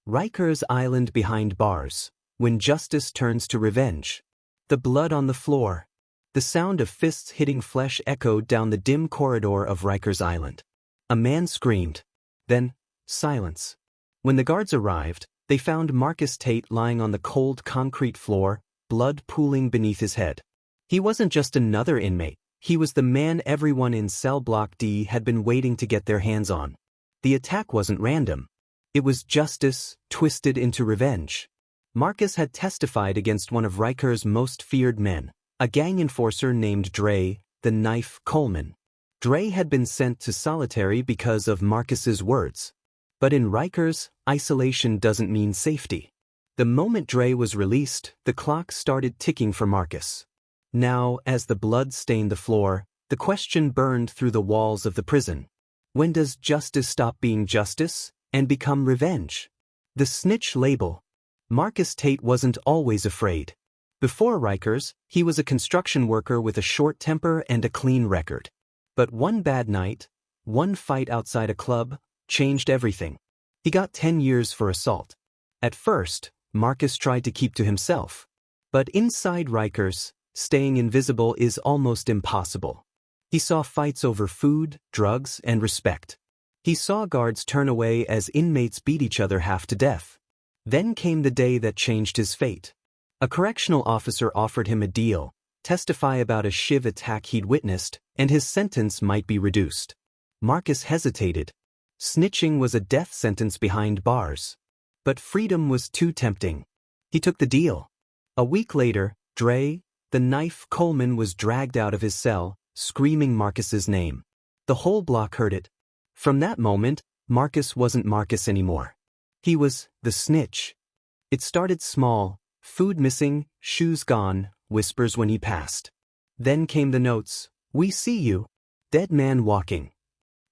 Rikers Island behind bars, when justice turns to revenge. The blood on the floor. The sound of fists hitting flesh echoed down the dim corridor of Rikers Island. A man screamed. Then, silence. When the guards arrived, they found Marcus Tate lying on the cold concrete floor, blood pooling beneath his head. He wasn't just another inmate, he was the man everyone in Cell Block D had been waiting to get their hands on. The attack wasn't random. It was justice, twisted into revenge. Marcus had testified against one of Rikers' most feared men, a gang enforcer named Dre, the Knife Coleman. Dre had been sent to solitary because of Marcus's words. But in Rikers, isolation doesn't mean safety. The moment Dre was released, the clock started ticking for Marcus. Now, as the blood stained the floor, the question burned through the walls of the prison. When does justice stop being justice and become revenge? The Snitch label. Marcus Tate wasn't always afraid. Before Rikers, he was a construction worker with a short temper and a clean record. But one bad night, one fight outside a club, changed everything. He got 10 years for assault. At first, Marcus tried to keep to himself. But inside Rikers, staying invisible is almost impossible. He saw fights over food, drugs, and respect. He saw guards turn away as inmates beat each other half to death. Then came the day that changed his fate. A correctional officer offered him a deal, testify about a shiv attack he'd witnessed, and his sentence might be reduced. Marcus hesitated. Snitching was a death sentence behind bars. But freedom was too tempting. He took the deal. A week later, Dre, the Knife Coleman, was dragged out of his cell, screaming Marcus's name. The whole block heard it. From that moment, Marcus wasn't Marcus anymore. He was the Snitch. It started small, food missing, shoes gone, whispers when he passed. Then came the notes, "We see you." Dead man walking.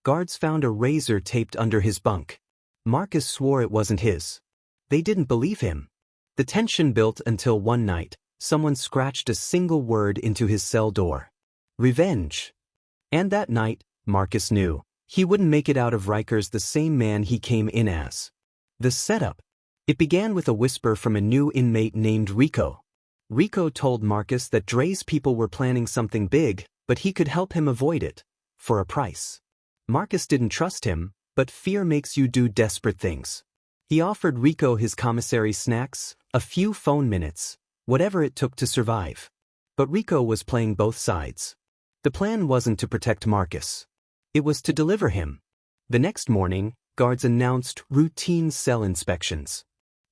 Guards found a razor taped under his bunk. Marcus swore it wasn't his. They didn't believe him. The tension built until one night, someone scratched a single word into his cell door. Revenge. And that night, Marcus knew he wouldn't make it out of Rikers the same man he came in as. The setup. It began with a whisper from a new inmate named Rico. Rico told Marcus that Dre's people were planning something big, but he could help him avoid it, for a price. Marcus didn't trust him, but fear makes you do desperate things. He offered Rico his commissary snacks, a few phone minutes, whatever it took to survive. But Rico was playing both sides. The plan wasn't to protect Marcus. It was to deliver him. The next morning, guards announced routine cell inspections.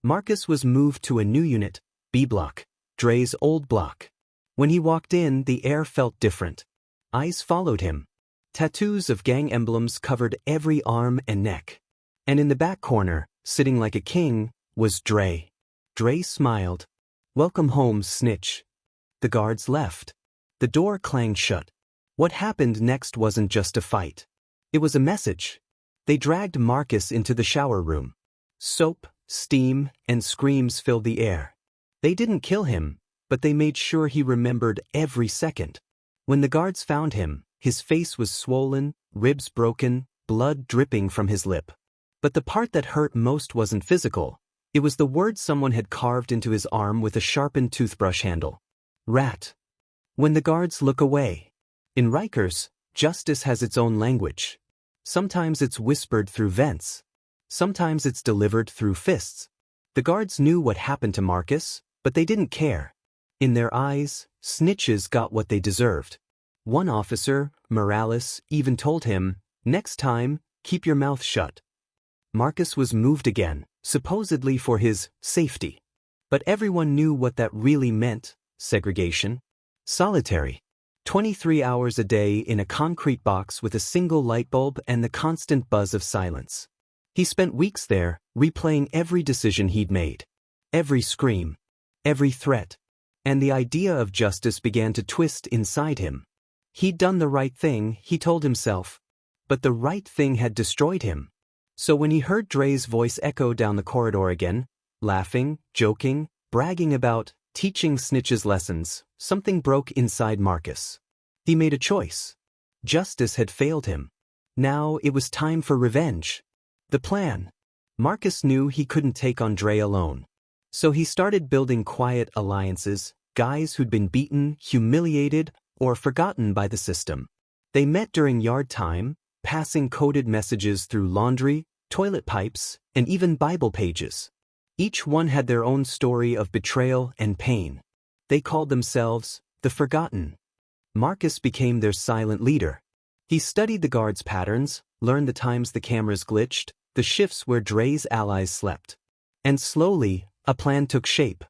Marcus was moved to a new unit, B Block, Dre's old block. When he walked in, the air felt different. Eyes followed him. Tattoos of gang emblems covered every arm and neck. And in the back corner, sitting like a king, was Dre. Dre smiled. "Welcome home, Snitch." The guards left. The door clanged shut. What happened next wasn't just a fight. It was a message. They dragged Marcus into the shower room. Soap, steam, and screams filled the air. They didn't kill him, but they made sure he remembered every second. When the guards found him, his face was swollen, ribs broken, blood dripping from his lip. But the part that hurt most wasn't physical. It was the word someone had carved into his arm with a sharpened toothbrush handle. Rat. When the guards look away. In Rikers, justice has its own language. Sometimes it's whispered through vents. Sometimes it's delivered through fists. The guards knew what happened to Marcus, but they didn't care. In their eyes, snitches got what they deserved. One officer, Morales, even told him, "Next time, keep your mouth shut." Marcus was moved again, supposedly for his safety. But everyone knew what that really meant: segregation. Solitary. 23 hours a day in a concrete box with a single light bulb and the constant buzz of silence. He spent weeks there, replaying every decision he'd made. Every scream. Every threat. And the idea of justice began to twist inside him. He'd done the right thing, he told himself. But the right thing had destroyed him. So when he heard Dre's voice echo down the corridor again, laughing, joking, bragging about teaching snitches lessons, something broke inside Marcus. He made a choice. Justice had failed him. Now it was time for revenge. The plan. Marcus knew he couldn't take on Dre alone. So he started building quiet alliances, guys who'd been beaten, humiliated, or forgotten by the system. They met during yard time, passing coded messages through laundry, toilet pipes, and even Bible pages. Each one had their own story of betrayal and pain. They called themselves the Forgotten. Marcus became their silent leader. He studied the guards' patterns, learned the times the cameras glitched, the shifts where Dre's allies slept. And slowly, a plan took shape.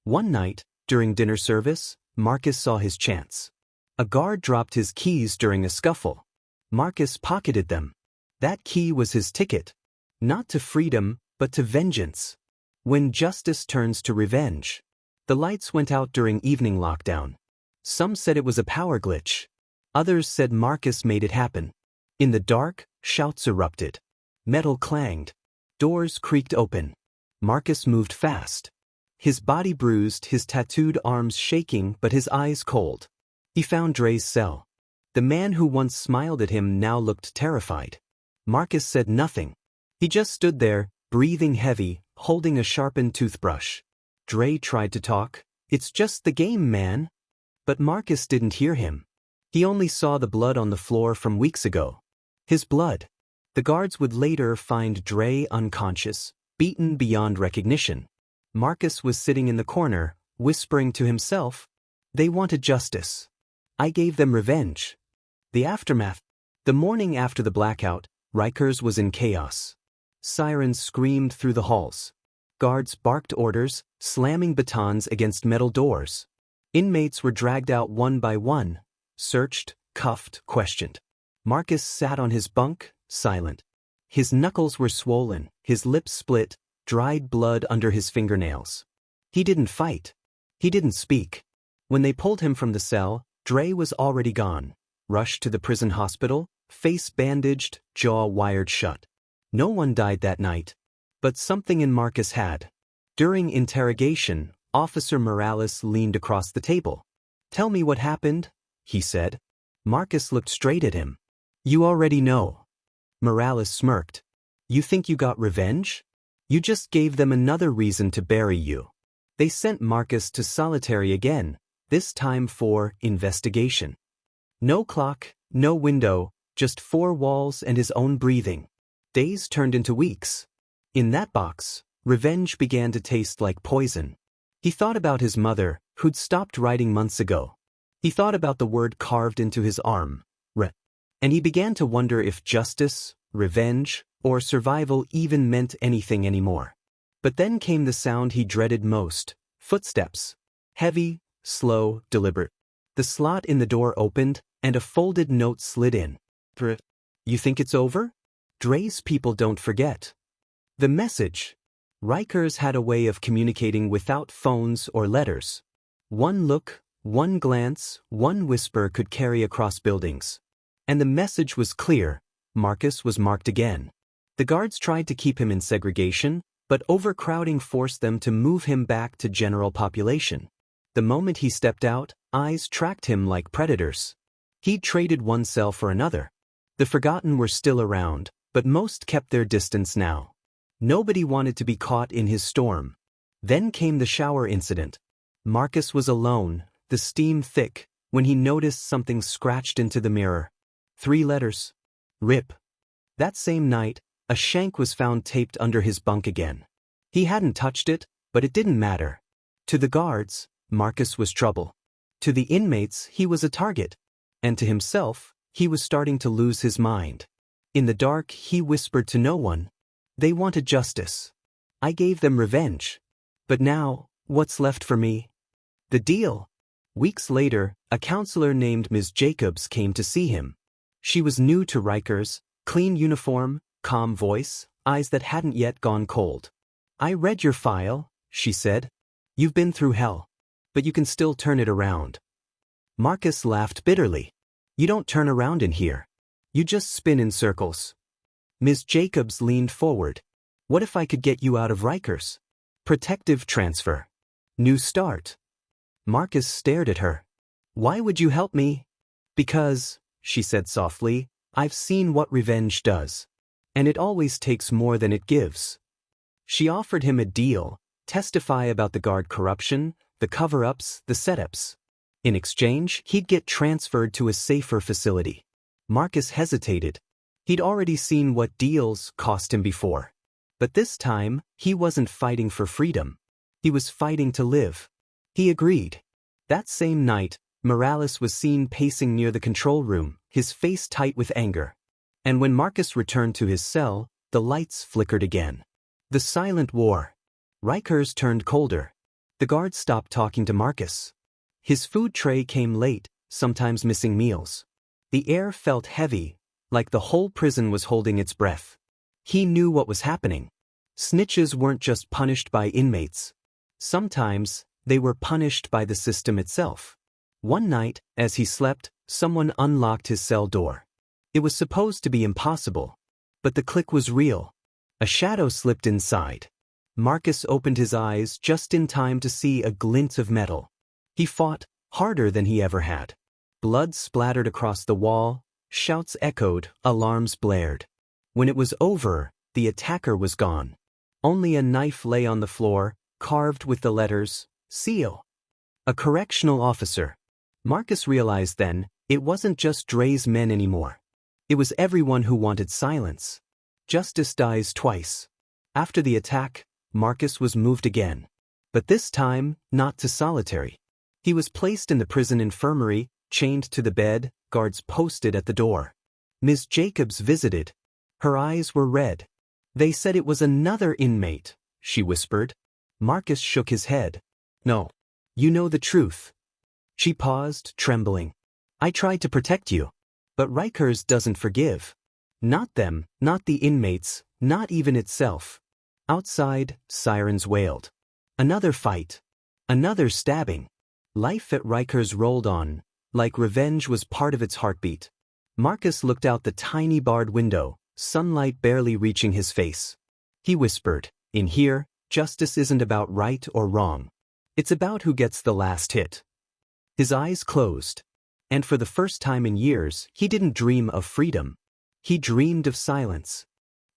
One night, during dinner service, Marcus saw his chance. A guard dropped his keys during a scuffle. Marcus pocketed them. That key was his ticket. Not to freedom, but to vengeance. When justice turns to revenge. The lights went out during evening lockdown. Some said it was a power glitch. Others said Marcus made it happen. In the dark, shouts erupted. Metal clanged. Doors creaked open. Marcus moved fast. His body bruised, his tattooed arms shaking but his eyes cold. He found Dre's cell. The man who once smiled at him now looked terrified. Marcus said nothing. He just stood there, breathing heavy, holding a sharpened toothbrush. Dre tried to talk. "It's just the game, man." But Marcus didn't hear him. He only saw the blood on the floor from weeks ago. His blood. The guards would later find Dre unconscious, beaten beyond recognition. Marcus was sitting in the corner, whispering to himself, "They wanted justice. I gave them revenge." The aftermath. The morning after the blackout, Rikers was in chaos. Sirens screamed through the halls. Guards barked orders, slamming batons against metal doors. Inmates were dragged out one by one, searched, cuffed, questioned. Marcus sat on his bunk, silent. His knuckles were swollen, his lips split, dried blood under his fingernails. He didn't fight. He didn't speak. When they pulled him from the cell, Dre was already gone. Rushed to the prison hospital, face bandaged, jaw wired shut. No one died that night. But something in Marcus had. During interrogation, Officer Morales leaned across the table. "Tell me what happened," he said. Marcus looked straight at him. "You already know." Morales smirked. "You think you got revenge? You just gave them another reason to bury you." They sent Marcus to solitary again, this time for investigation. No clock, no window, just four walls and his own breathing. Days turned into weeks. In that box, revenge began to taste like poison. He thought about his mother, who'd stopped writing months ago. He thought about the word carved into his arm, "re," and he began to wonder if justice, revenge, or survival even meant anything anymore. But then came the sound he dreaded most, footsteps. Heavy, slow, deliberate. The slot in the door opened, and a folded note slid in. "You think it's over? Dre's people don't forget." The message. Rikers had a way of communicating without phones or letters. One look, one glance, one whisper could carry across buildings. And the message was clear. Marcus was marked again. The guards tried to keep him in segregation, but overcrowding forced them to move him back to general population. The moment he stepped out, eyes tracked him like predators. He traded one cell for another. The forgotten were still around, but most kept their distance now. Nobody wanted to be caught in his storm. Then came the shower incident. Marcus was alone, the steam thick, when he noticed something scratched into the mirror. 3 letters. RIP. That same night, a shank was found taped under his bunk again. He hadn't touched it, but it didn't matter. To the guards, Marcus was trouble. To the inmates, he was a target. And to himself, he was starting to lose his mind. In the dark, he whispered to no one. "They wanted justice. I gave them revenge. But now, what's left for me?" The deal. Weeks later, a counselor named Ms. Jacobs came to see him. She was new to Rikers, clean uniform, calm voice, eyes that hadn't yet gone cold. "I read your file," she said. "You've been through hell. But you can still turn it around." Marcus laughed bitterly. "You don't turn around in here. You just spin in circles." Ms. Jacobs leaned forward. "What if I could get you out of Rikers? Protective transfer. New start." Marcus stared at her. "Why would you help me?" "Because," she said softly, "I've seen what revenge does. And it always takes more than it gives." She offered him a deal: testify about the guard corruption, the cover-ups, the setups. In exchange, he'd get transferred to a safer facility. Marcus hesitated. He'd already seen what deals cost him before. But this time, he wasn't fighting for freedom. He was fighting to live. He agreed. That same night, Morales was seen pacing near the control room, his face tight with anger. And when Marcus returned to his cell, the lights flickered again. The silent war. Rikers turned colder. The guards stopped talking to Marcus. His food tray came late, sometimes missing meals. The air felt heavy, like the whole prison was holding its breath. He knew what was happening. Snitches weren't just punished by inmates. Sometimes, they were punished by the system itself. One night, as he slept, someone unlocked his cell door. It was supposed to be impossible. But the click was real. A shadow slipped inside. Marcus opened his eyes just in time to see a glint of metal. He fought harder than he ever had. Blood splattered across the wall, shouts echoed, alarms blared. When it was over, the attacker was gone. Only a knife lay on the floor, carved with the letters, SEAL. A correctional officer. Marcus realized then, it wasn't just Dre's men anymore. It was everyone who wanted silence. Justice dies twice. After the attack, Marcus was moved again. But this time, not to solitary. He was placed in the prison infirmary, chained to the bed, guards posted at the door. Ms. Jacobs visited. Her eyes were red. They said it was another inmate, she whispered. Marcus shook his head. No. You know the truth. She paused, trembling. I tried to protect you. But Rikers doesn't forgive. Not them, not the inmates, not even itself. Outside, sirens wailed. Another fight. Another stabbing. Life at Rikers rolled on, like revenge was part of its heartbeat. Marcus looked out the tiny barred window, sunlight barely reaching his face. He whispered, in here, justice isn't about right or wrong. It's about who gets the last hit. His eyes closed. And for the first time in years, he didn't dream of freedom. He dreamed of silence.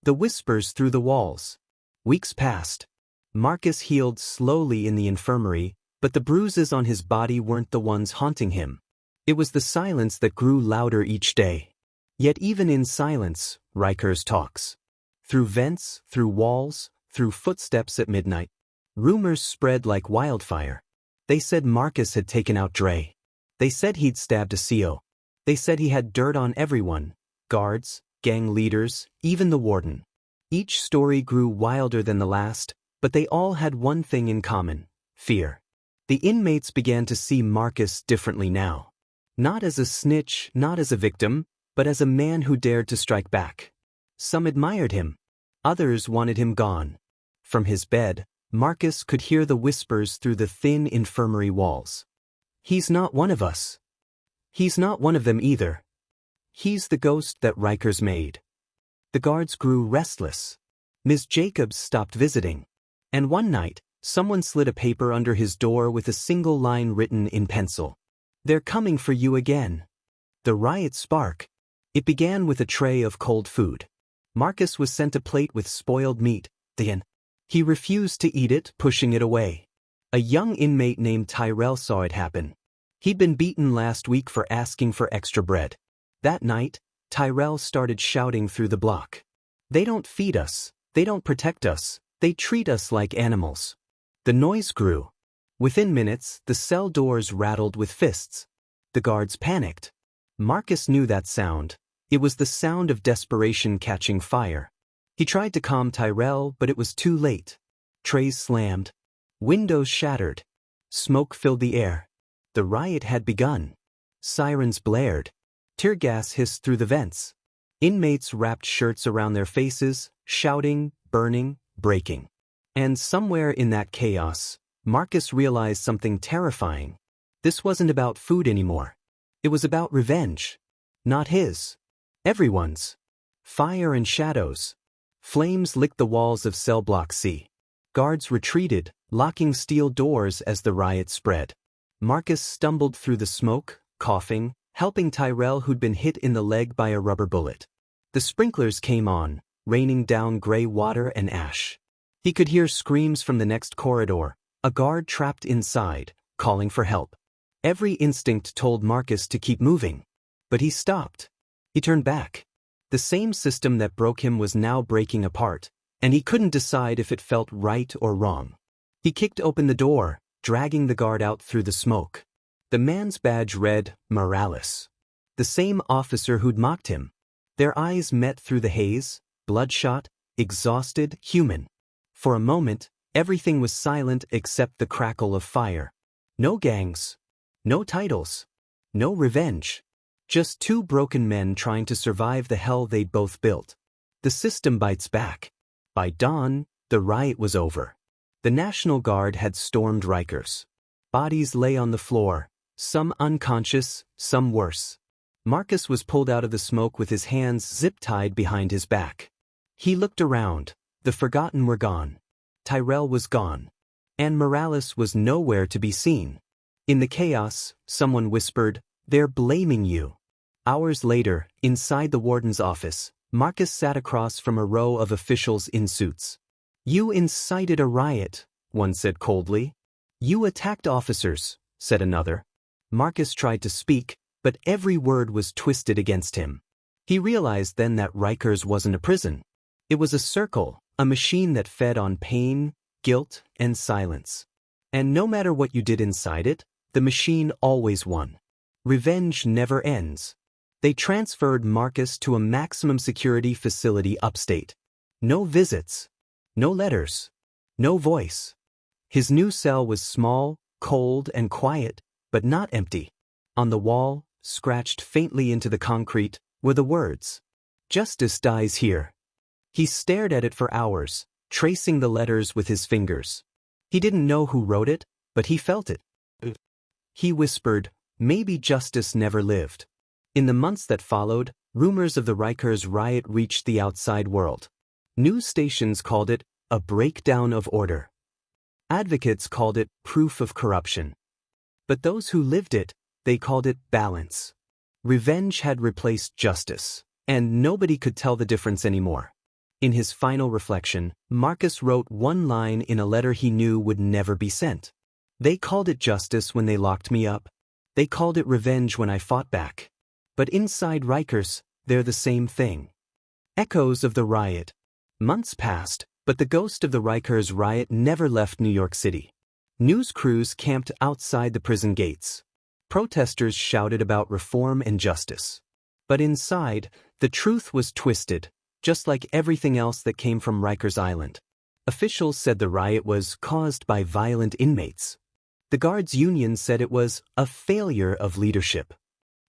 The whispers through the walls. Weeks passed. Marcus healed slowly in the infirmary, but the bruises on his body weren't the ones haunting him. It was the silence that grew louder each day. Yet even in silence, Rikers talks. Through vents, through walls, through footsteps at midnight. Rumors spread like wildfire. They said Marcus had taken out Dre. They said he'd stabbed a CO. They said he had dirt on everyone. Guards, gang leaders, even the warden. Each story grew wilder than the last, but they all had one thing in common: fear. The inmates began to see Marcus differently now. Not as a snitch, not as a victim, but as a man who dared to strike back. Some admired him. Others wanted him gone. From his bed, Marcus could hear the whispers through the thin infirmary walls. He's not one of us. He's not one of them either. He's the ghost that Rikers made. The guards grew restless. Ms. Jacobs stopped visiting. And one night, someone slid a paper under his door with a single line written in pencil. They're coming for you again. The riot spark. It began with a tray of cold food. Marcus was sent a plate with spoiled meat. Then, he refused to eat it, pushing it away. A young inmate named Tyrell saw it happen. He'd been beaten last week for asking for extra bread. That night, Tyrell started shouting through the block. They don't feed us. They don't protect us. They treat us like animals. The noise grew. Within minutes, the cell doors rattled with fists. The guards panicked. Marcus knew that sound. It was the sound of desperation catching fire. He tried to calm Tyrell, but it was too late. Trays slammed. Windows shattered. Smoke filled the air. The riot had begun. Sirens blared. Tear gas hissed through the vents. Inmates wrapped shirts around their faces, shouting, burning, breaking. And somewhere in that chaos, Marcus realized something terrifying. This wasn't about food anymore. It was about revenge. Not his. Everyone's. Fire and shadows. Flames licked the walls of cell block C. Guards retreated, locking steel doors as the riot spread. Marcus stumbled through the smoke, coughing, helping Tyrell who'd been hit in the leg by a rubber bullet. The sprinklers came on, raining down gray water and ash. He could hear screams from the next corridor, a guard trapped inside, calling for help. Every instinct told Marcus to keep moving. But he stopped. He turned back. The same system that broke him was now breaking apart, and he couldn't decide if it felt right or wrong. He kicked open the door, dragging the guard out through the smoke. The man's badge read, Morales. The same officer who'd mocked him. Their eyes met through the haze, bloodshot, exhausted, human. For a moment, everything was silent except the crackle of fire. No gangs. No titles. No revenge. Just two broken men trying to survive the hell they'd both built. The system bites back. By dawn, the riot was over. The National Guard had stormed Rikers. Bodies lay on the floor, some unconscious, some worse. Marcus was pulled out of the smoke with his hands zip-tied behind his back. He looked around. The forgotten were gone. Tyrell was gone. And Morales was nowhere to be seen. In the chaos, someone whispered, "They're blaming you." Hours later, inside the warden's office, Marcus sat across from a row of officials in suits. "You incited a riot," one said coldly. "You attacked officers," said another. Marcus tried to speak, but every word was twisted against him. He realized then that Rikers wasn't a prison. It was a circle, a machine that fed on pain, guilt, and silence. And no matter what you did inside it, the machine always won. Revenge never ends. They transferred Marcus to a maximum security facility upstate. No visits. No letters. No voice. His new cell was small, cold, and quiet, but not empty. On the wall, scratched faintly into the concrete, were the words, "Justice dies here." He stared at it for hours, tracing the letters with his fingers. He didn't know who wrote it, but he felt it. He whispered, "Maybe justice never lived." In the months that followed, rumors of the Rikers riot reached the outside world. News stations called it a breakdown of order. Advocates called it proof of corruption. But those who lived it, they called it balance. Revenge had replaced justice, and nobody could tell the difference anymore. In his final reflection, Marcus wrote one line in a letter he knew would never be sent. "They called it justice when they locked me up. They called it revenge when I fought back. But inside Rikers, they're the same thing." Echoes of the riot. Months passed, but the ghost of the Rikers riot never left New York City. News crews camped outside the prison gates. Protesters shouted about reform and justice. But inside, the truth was twisted, just like everything else that came from Rikers Island. Officials said the riot was caused by violent inmates. The guards' union said it was a failure of leadership.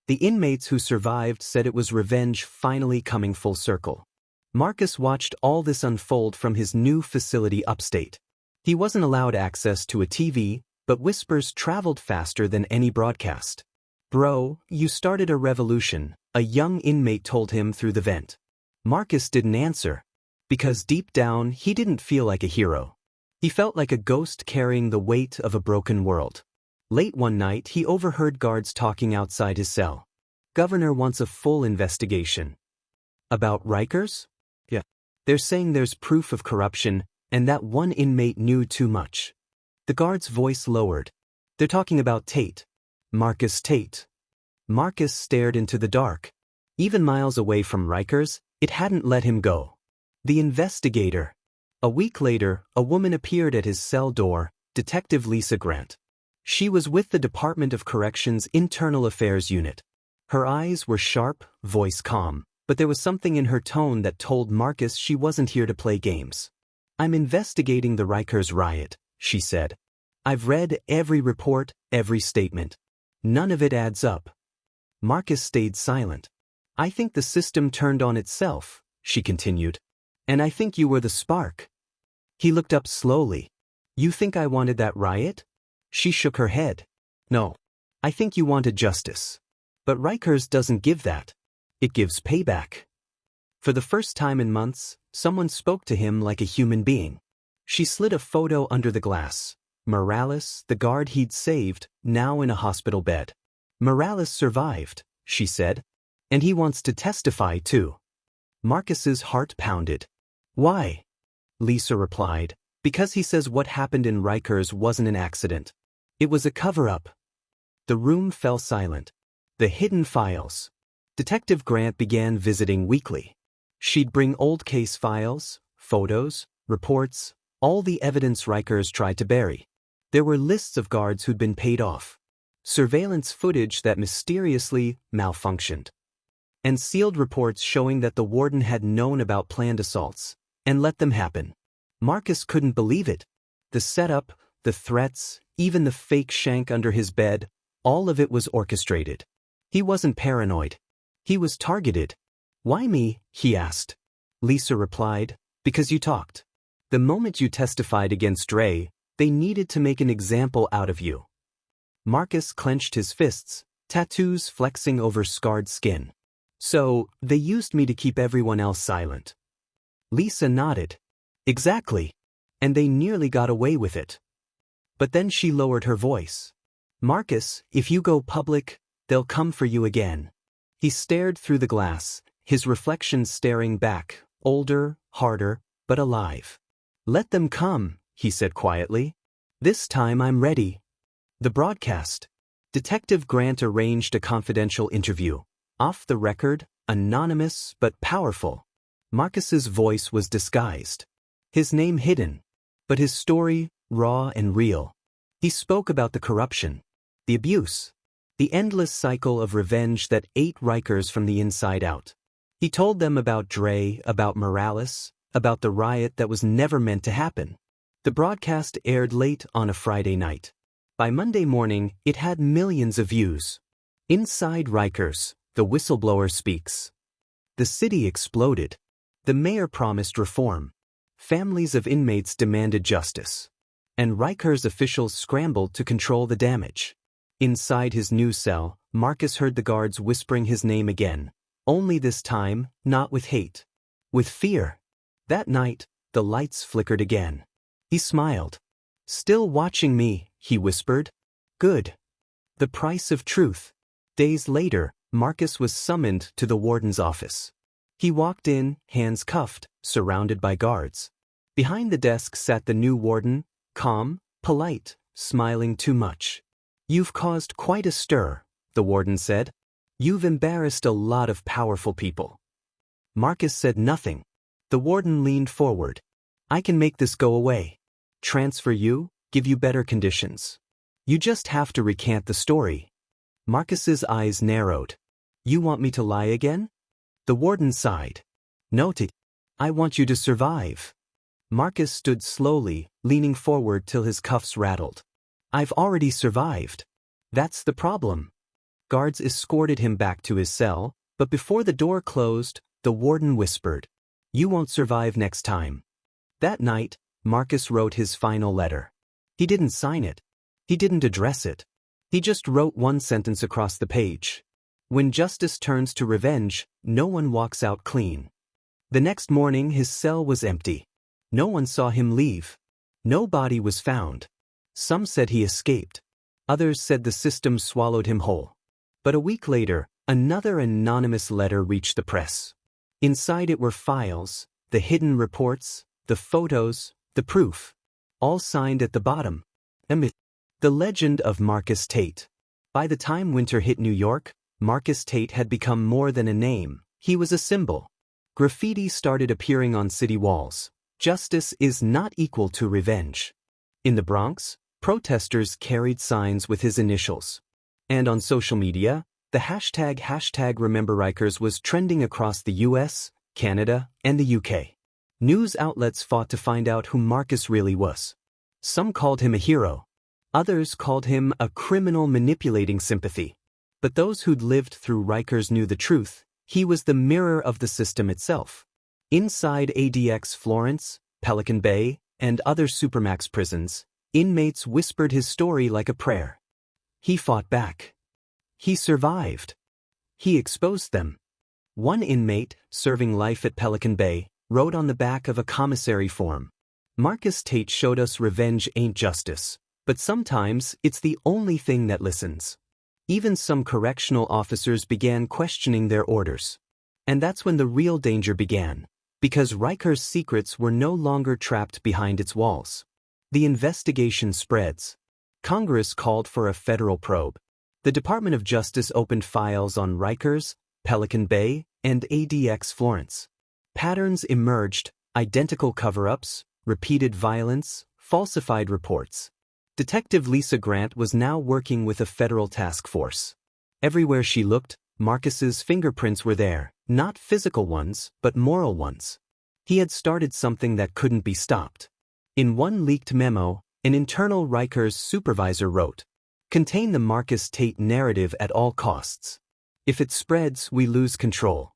The inmates who survived said it was revenge finally coming full circle. Marcus watched all this unfold from his new facility upstate. He wasn't allowed access to a TV, but whispers traveled faster than any broadcast. "Bro, you started a revolution," a young inmate told him through the vent. Marcus didn't answer, because deep down he didn't feel like a hero. He felt like a ghost carrying the weight of a broken world. Late one night he overheard guards talking outside his cell. "Governor wants a full investigation." "About Rikers?" "Yeah. They're saying there's proof of corruption, and that one inmate knew too much." The guard's voice lowered. "They're talking about Tate. Marcus Tate." Marcus stared into the dark. Even miles away from Rikers, it hadn't let him go. The investigator. A week later, a woman appeared at his cell door, Detective Lisa Grant. She was with the Department of Corrections Internal Affairs Unit. Her eyes were sharp, voice calm, but there was something in her tone that told Marcus she wasn't here to play games. "I'm investigating the Rikers riot," she said. "I've read every report, every statement. None of it adds up." Marcus stayed silent. "I think the system turned on itself," she continued. "And I think you were the spark." He looked up slowly. "You think I wanted that riot?" She shook her head. "No. I think you wanted justice. But Rikers doesn't give that. It gives payback." For the first time in months, someone spoke to him like a human being. She slid a photo under the glass. Morales, the guard he'd saved, now in a hospital bed. "Morales survived," she said. "And he wants to testify too." Marcus's heart pounded. "Why?" Lisa replied. Because he says what happened in Rikers wasn't an accident. It was a cover-up. The room fell silent. The hidden files. Detective Grant began visiting weekly. She'd bring old case files, photos, reports, all the evidence Rikers tried to bury. There were lists of guards who'd been paid off. Surveillance footage that mysteriously malfunctioned. And sealed reports showing that the warden had known about planned assaults and let them happen. Marcus couldn't believe it. The setup, the threats, even the fake shank under his bed, all of it was orchestrated. He wasn't paranoid. He was targeted. "Why me?" he asked. Lisa replied, "Because you talked. The moment you testified against Dre, they needed to make an example out of you." Marcus clenched his fists, tattoos flexing over scarred skin. "So, they used me to keep everyone else silent." Lisa nodded. "Exactly. And they nearly got away with it." But then she lowered her voice. "Marcus, if you go public, they'll come for you again." He stared through the glass, his reflection staring back, older, harder, but alive. "Let them come," he said quietly. "This time I'm ready." The broadcast. Detective Grant arranged a confidential interview. Off the record, anonymous but powerful. Marcus's voice was disguised. His name hidden. But his story, raw and real. He spoke about the corruption, the abuse, the endless cycle of revenge that ate Rikers from the inside out. He told them about Dre, about Morales, about the riot that was never meant to happen. The broadcast aired late on a Friday night. By Monday morning, it had millions of views. Inside Rikers, the whistleblower speaks. The city exploded. The mayor promised reform. Families of inmates demanded justice. And Rikers officials scrambled to control the damage. Inside his new cell, Marcus heard the guards whispering his name again. Only this time, not with hate. With fear. That night, the lights flickered again. He smiled. "Still watching me," he whispered. "Good." The price of truth. Days later, Marcus was summoned to the warden's office. He walked in, hands cuffed, surrounded by guards. Behind the desk sat the new warden, calm, polite, smiling too much. "You've caused quite a stir," the warden said. "You've embarrassed a lot of powerful people." Marcus said nothing. The warden leaned forward. "I can make this go away. Transfer you, give you better conditions. You just have to recant the story." Marcus's eyes narrowed. "You want me to lie again?" The warden sighed. "Noted. I want you to survive." Marcus stood slowly, leaning forward till his cuffs rattled. "I've already survived. That's the problem." Guards escorted him back to his cell, but before the door closed, the warden whispered, "You won't survive next time." That night, Marcus wrote his final letter. He didn't sign it. He didn't address it. He just wrote one sentence across the page. "When justice turns to revenge, no one walks out clean." The next morning his cell was empty. No one saw him leave. No body was found. Some said he escaped. Others said the system swallowed him whole. But a week later, another anonymous letter reached the press. Inside it were files, the hidden reports, the photos, the proof. All signed at the bottom. The legend of Marcus Tate. By the time winter hit New York, Marcus Tate had become more than a name. He was a symbol. Graffiti started appearing on city walls. "Justice is not equal to revenge." In the Bronx, protesters carried signs with his initials. And on social media, the hashtag #RememberRikers was trending across the US, Canada, and the UK. News outlets fought to find out who Marcus really was. Some called him a hero. Others called him a criminal manipulating sympathy. But those who'd lived through Rikers knew the truth. He was the mirror of the system itself. Inside ADX Florence, Pelican Bay, and other supermax prisons, inmates whispered his story like a prayer. He fought back. He survived. He exposed them. One inmate, serving life at Pelican Bay, wrote on the back of a commissary form, "Marcus Tate showed us revenge ain't justice, but sometimes it's the only thing that listens." Even some correctional officers began questioning their orders. And that's when the real danger began. Because Rikers' secrets were no longer trapped behind its walls. The investigation spreads. Congress called for a federal probe. The Department of Justice opened files on Rikers, Pelican Bay, and ADX Florence. Patterns emerged: identical cover-ups, repeated violence, falsified reports. Detective Lisa Grant was now working with a federal task force. Everywhere she looked, Marcus's fingerprints were there, not physical ones, but moral ones. He had started something that couldn't be stopped. In one leaked memo, an internal Rikers supervisor wrote, "Contain the Marcus Tate narrative at all costs. If it spreads, we lose control."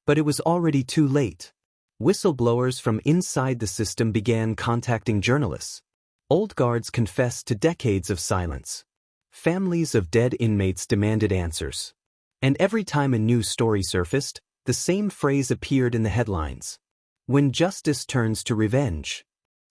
But it was already too late. Whistleblowers from inside the system began contacting journalists. Old guards confessed to decades of silence. Families of dead inmates demanded answers. And every time a new story surfaced, the same phrase appeared in the headlines: "When justice turns to revenge."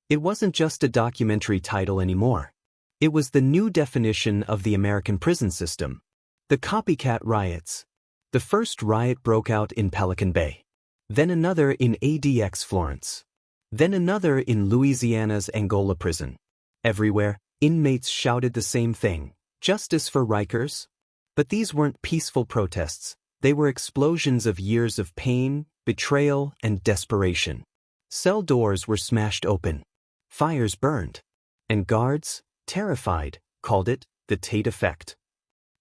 It wasn't just a documentary title anymore. It was the new definition of the American prison system. The copycat riots. The first riot broke out in Pelican Bay. Then another in ADX Florence. Then another in Louisiana's Angola prison. Everywhere, inmates shouted the same thing: justice for Rikers. But these weren't peaceful protests. They were explosions of years of pain, betrayal, and desperation. Cell doors were smashed open. Fires burned. And guards, terrified, called it the Tate effect.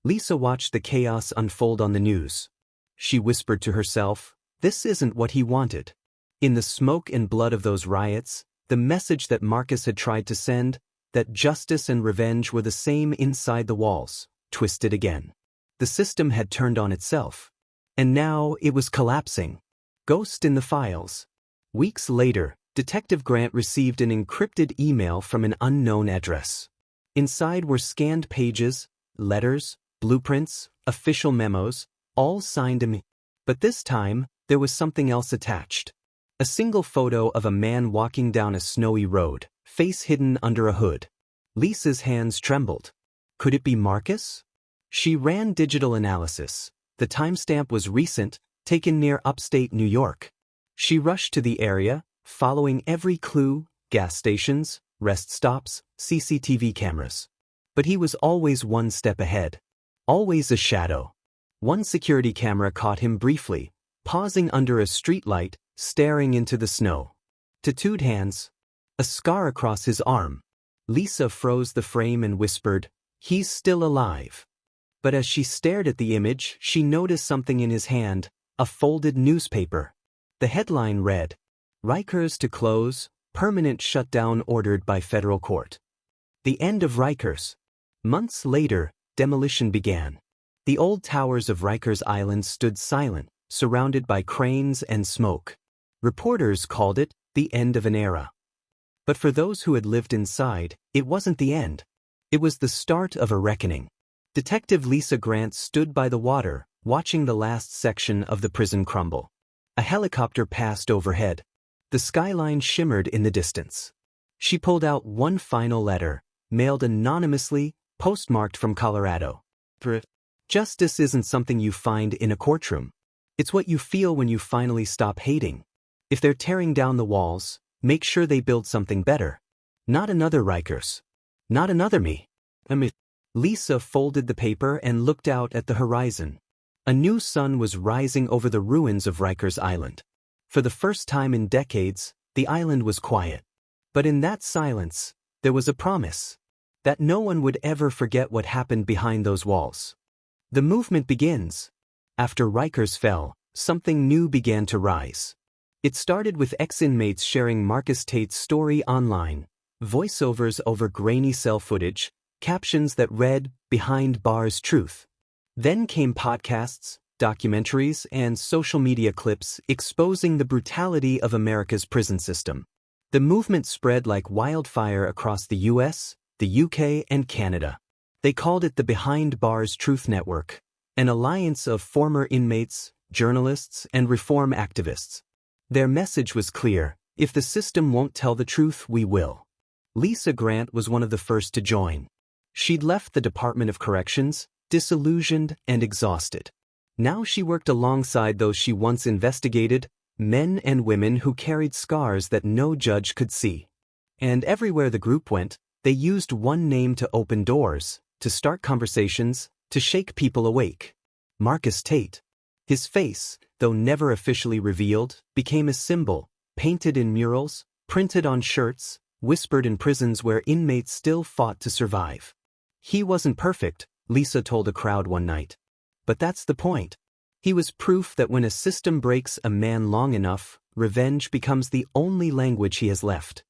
Lisa watched the chaos unfold on the news. She whispered to herself, "This isn't what he wanted." In the smoke and blood of those riots, the message that Marcus had tried to send, that justice and revenge were the same inside the walls, twisted again. The system had turned on itself. And now it was collapsing. Ghost in the files. Weeks later, Detective Grant received an encrypted email from an unknown address. Inside were scanned pages, letters, blueprints, official memos, all signed to me. But this time, there was something else attached. A single photo of a man walking down a snowy road, face hidden under a hood. Lisa's hands trembled. Could it be Marcus? She ran digital analysis. The timestamp was recent, taken near upstate New York. She rushed to the area, following every clue: gas stations, rest stops, CCTV cameras. But he was always one step ahead. Always a shadow. One security camera caught him briefly, pausing under a streetlight, staring into the snow. Tattooed hands. A scar across his arm. Lisa froze the frame and whispered, "He's still alive." But as she stared at the image, she noticed something in his hand: a folded newspaper. The headline read, "Rikers to close, permanent shutdown ordered by federal court." The end of Rikers. Months later, demolition began. The old towers of Rikers Island stood silent, surrounded by cranes and smoke. Reporters called it the end of an era. But for those who had lived inside, it wasn't the end. It was the start of a reckoning. Detective Lisa Grant stood by the water, watching the last section of the prison crumble. A helicopter passed overhead. The skyline shimmered in the distance. She pulled out one final letter, mailed anonymously, postmarked from Colorado. Justice isn't something you find in a courtroom. It's what you feel when you finally stop hating. If they're tearing down the walls, make sure they build something better. Not another Rikers. Not another me. Lisa folded the paper and looked out at the horizon. A new sun was rising over the ruins of Rikers Island. For the first time in decades, the island was quiet. But in that silence, there was a promise that no one would ever forget what happened behind those walls. The movement begins. After Rikers fell, something new began to rise. It started with ex-inmates sharing Marcus Tate's story online, voiceovers over grainy cell footage, captions that read, "Behind Bars Truth." Then came podcasts, documentaries, and social media clips exposing the brutality of America's prison system. The movement spread like wildfire across the US, the UK, and Canada. They called it the Behind Bars Truth Network, an alliance of former inmates, journalists, and reform activists. Their message was clear: if the system won't tell the truth, we will. Lisa Grant was one of the first to join. She'd left the Department of Corrections, disillusioned and exhausted. Now she worked alongside those she once investigated, Men and women who carried scars that no judge could see. And everywhere the group went, they used one name to open doors, to start conversations, to shake people awake. Marcus Tate. His face, though never officially revealed, became a symbol, painted in murals, printed on shirts, whispered in prisons where inmates still fought to survive. He wasn't perfect, Lisa told a crowd one night. But that's the point. He was proof that when a system breaks a man long enough, revenge becomes the only language he has left.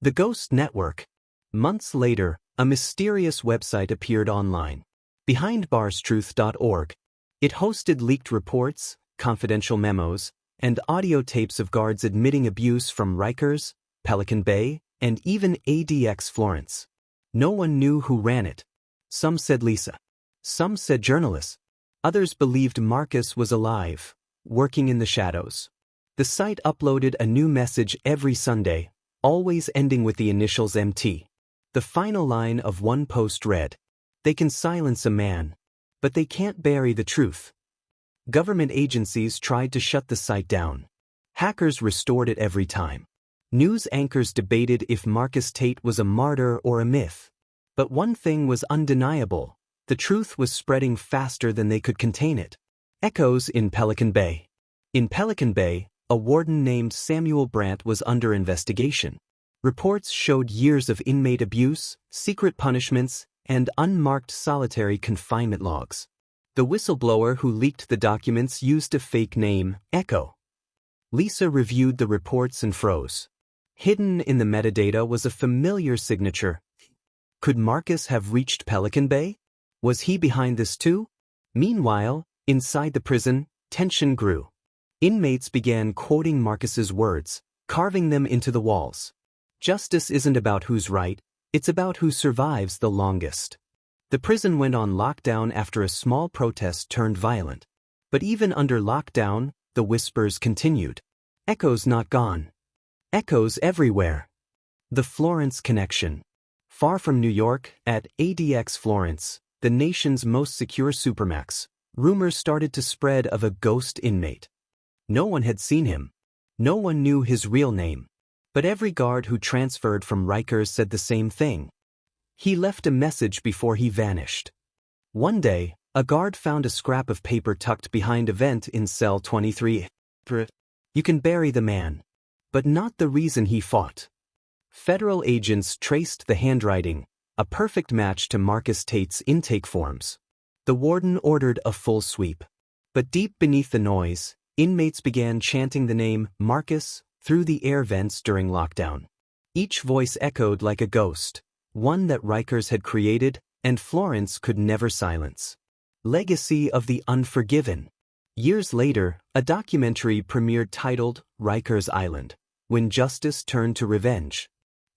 The Ghost Network. Months later, a mysterious website appeared online. BehindBarsTruth.org. It hosted leaked reports, confidential memos, and audio tapes of guards admitting abuse from Rikers, Pelican Bay, and even ADX Florence. No one knew who ran it. Some said Lisa. Some said journalists. Others believed Marcus was alive, working in the shadows. The site uploaded a new message every Sunday, always ending with the initials MT. The final line of one post read, "They can silence a man, but they can't bury the truth." Government agencies tried to shut the site down. Hackers restored it every time. News anchors debated if Marcus Tate was a martyr or a myth. But one thing was undeniable. The truth was spreading faster than they could contain it. Echoes in Pelican Bay. In Pelican Bay, a warden named Samuel Brandt was under investigation. Reports showed years of inmate abuse, secret punishments, and unmarked solitary confinement logs. The whistleblower who leaked the documents used a fake name, Echo. Lisa reviewed the reports and froze. Hidden in the metadata was a familiar signature. Could Marcus have reached Pelican Bay? Was he behind this too? Meanwhile, inside the prison, tension grew. Inmates began quoting Marcus's words, carving them into the walls. Justice isn't about who's right, it's about who survives the longest. The prison went on lockdown after a small protest turned violent. But even under lockdown, the whispers continued. Echoes not gone. Echoes everywhere. The Florence Connection. Far from New York, at ADX Florence, the nation's most secure supermax, rumors started to spread of a ghost inmate. No one had seen him. No one knew his real name. But every guard who transferred from Rikers said the same thing. He left a message before he vanished. One day, a guard found a scrap of paper tucked behind a vent in cell 23. You can bury the man, but not the reason he fought. Federal agents traced the handwriting, a perfect match to Marcus Tate's intake forms. The warden ordered a full sweep. But deep beneath the noise, inmates began chanting the name Marcus through the air vents during lockdown. Each voice echoed like a ghost, one that Rikers had created and Florence could never silence. Legacy of the Unforgiven. Years later, a documentary premiered titled Rikers Island, When Justice Turned to Revenge.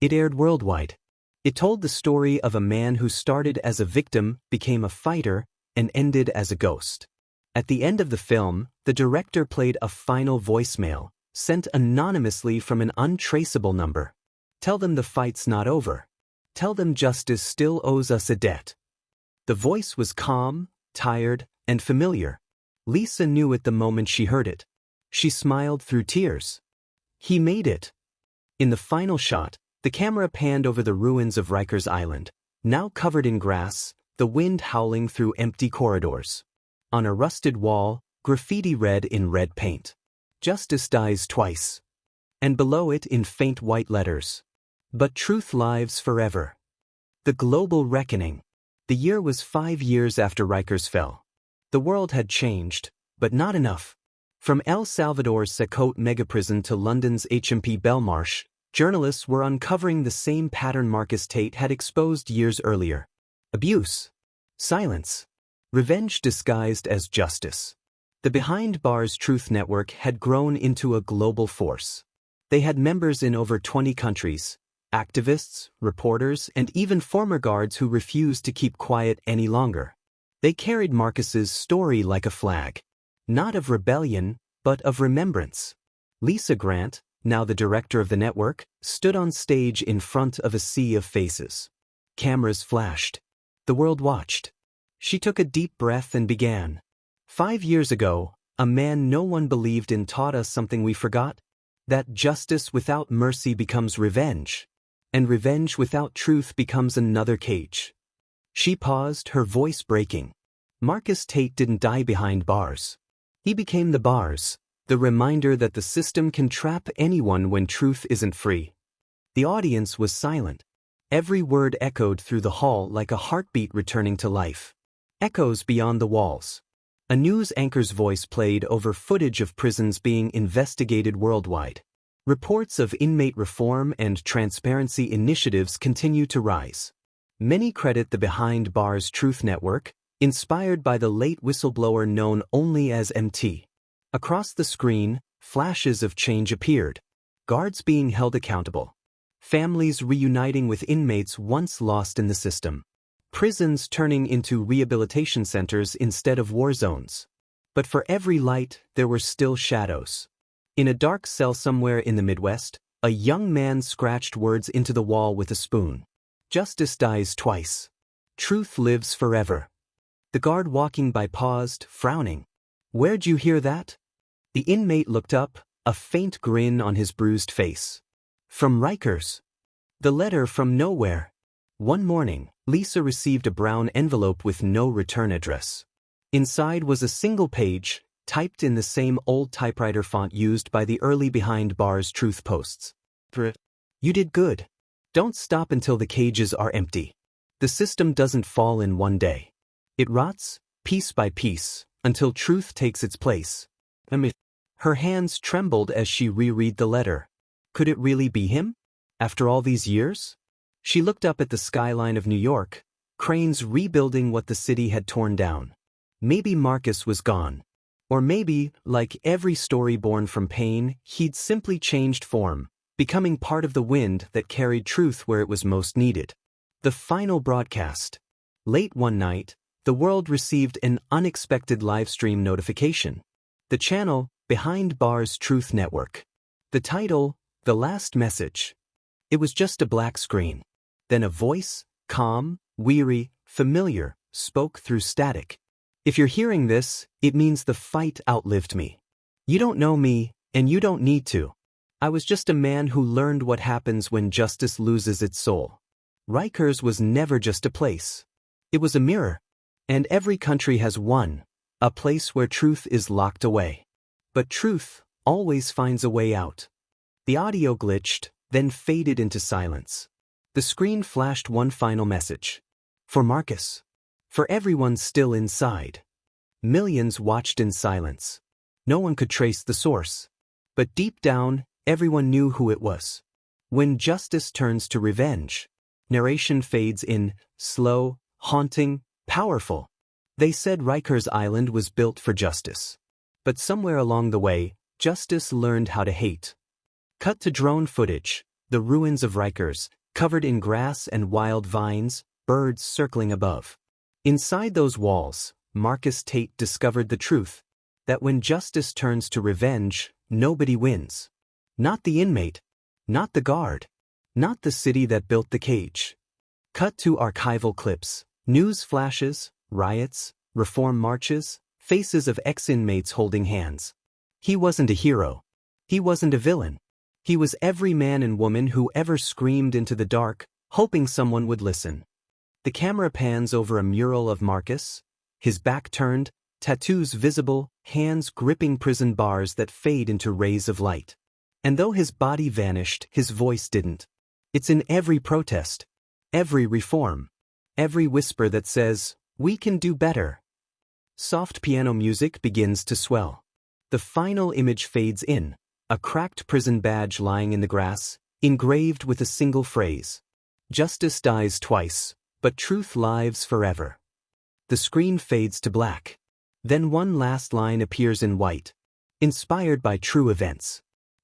It aired worldwide. It told the story of a man who started as a victim, became a fighter, and ended as a ghost. At the end of the film, the director played a final voicemail, sent anonymously from an untraceable number. Tell them the fight's not over. Tell them justice still owes us a debt. The voice was calm, tired, and familiar. Lisa knew it the moment she heard it. She smiled through tears. He made it. In the final shot, the camera panned over the ruins of Rikers Island, now covered in grass, the wind howling through empty corridors. On a rusted wall, graffiti read in red paint, "Justice dies twice." And below it in faint white letters, "But truth lives forever." The Global Reckoning. The year was 5 years after Rikers fell. The world had changed, but not enough. From El Salvador's Secote megaprison to London's HMP Belmarsh, journalists were uncovering the same pattern Marcus Tate had exposed years earlier. Abuse. Silence. Revenge disguised as justice. The Behind Bars Truth Network had grown into a global force. They had members in over 20 countries, activists, reporters, and even former guards who refused to keep quiet any longer. They carried Marcus's story like a flag. Not of rebellion, but of remembrance. Lisa Grant, now the director of the network, stood on stage in front of a sea of faces. Cameras flashed. The world watched. She took a deep breath and began. 5 years ago, a man no one believed in, taught us something we forgot: that justice without mercy becomes revenge, and revenge without truth becomes another cage. She paused, her voice breaking. Marcus Tate didn't die behind bars. He became the bars, the reminder that the system can trap anyone when truth isn't free. The audience was silent. Every word echoed through the hall like a heartbeat returning to life. Echoes beyond the walls. A news anchor's voice played over footage of prisons being investigated worldwide. Reports of inmate reform and transparency initiatives continue to rise. Many credit the Behind Bars Truth Network, inspired by the late whistleblower known only as MT. Across the screen, flashes of change appeared. Guards being held accountable. Families reuniting with inmates once lost in the system. Prisons turning into rehabilitation centers instead of war zones. But for every light, there were still shadows. In a dark cell somewhere in the Midwest, a young man scratched words into the wall with a spoon. Justice dies twice. Truth lives forever. The guard walking by paused, frowning. "Where'd you hear that?" The inmate looked up, a faint grin on his bruised face. "From Rikers." The letter from nowhere. One morning, Lisa received a brown envelope with no return address. Inside was a single page, typed in the same old typewriter font used by the early Behind Bars truth posts. "You did good. Don't stop until the cages are empty. The system doesn't fall in one day. It rots, piece by piece, until truth takes its place." Her hands trembled as she reread the letter. Could it really be him? After all these years? She looked up at the skyline of New York, cranes rebuilding what the city had torn down. Maybe Marcus was gone. Or maybe, like every story born from pain, he'd simply changed form, becoming part of the wind that carried truth where it was most needed. The final broadcast. Late one night, the world received an unexpected livestream notification. The channel, Behind Bars Truth Network. The title, The Last Message. It was just a black screen. Then a voice, calm, weary, familiar, spoke through static. "If you're hearing this, it means the fight outlived me. You don't know me, and you don't need to. I was just a man who learned what happens when justice loses its soul." Rikers was never just a place. It was a mirror. And every country has one, a place where truth is locked away. But truth always finds a way out. The audio glitched, then faded into silence. The screen flashed one final message. For Marcus. For everyone still inside. Millions watched in silence. No one could trace the source. But deep down, everyone knew who it was. When justice turns to revenge, narration fades in, slow, haunting, powerful. They said Rikers Island was built for justice. But somewhere along the way, justice learned how to hate. Cut to drone footage, the ruins of Rikers, covered in grass and wild vines, birds circling above. Inside those walls, Marcus Tate discovered the truth, that when justice turns to revenge, nobody wins. Not the inmate, not the guard, not the city that built the cage. Cut to archival clips, news flashes, riots, reform marches, faces of ex-inmates holding hands. He wasn't a hero. He wasn't a villain. He was every man and woman who ever screamed into the dark, hoping someone would listen. The camera pans over a mural of Marcus, his back turned, tattoos visible, hands gripping prison bars that fade into rays of light. And though his body vanished, his voice didn't. It's in every protest, every reform, every whisper that says, "We can do better." Soft piano music begins to swell. The final image fades in, a cracked prison badge lying in the grass, engraved with a single phrase. Justice dies twice, but truth lives forever. The screen fades to black. Then one last line appears in white, inspired by true events,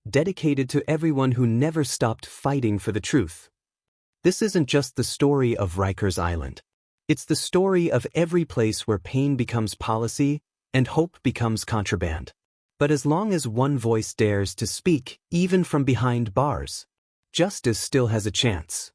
dedicated to everyone who never stopped fighting for the truth. This isn't just the story of Rikers Island. It's the story of every place where pain becomes policy and hope becomes contraband. But as long as one voice dares to speak, even from behind bars, justice still has a chance.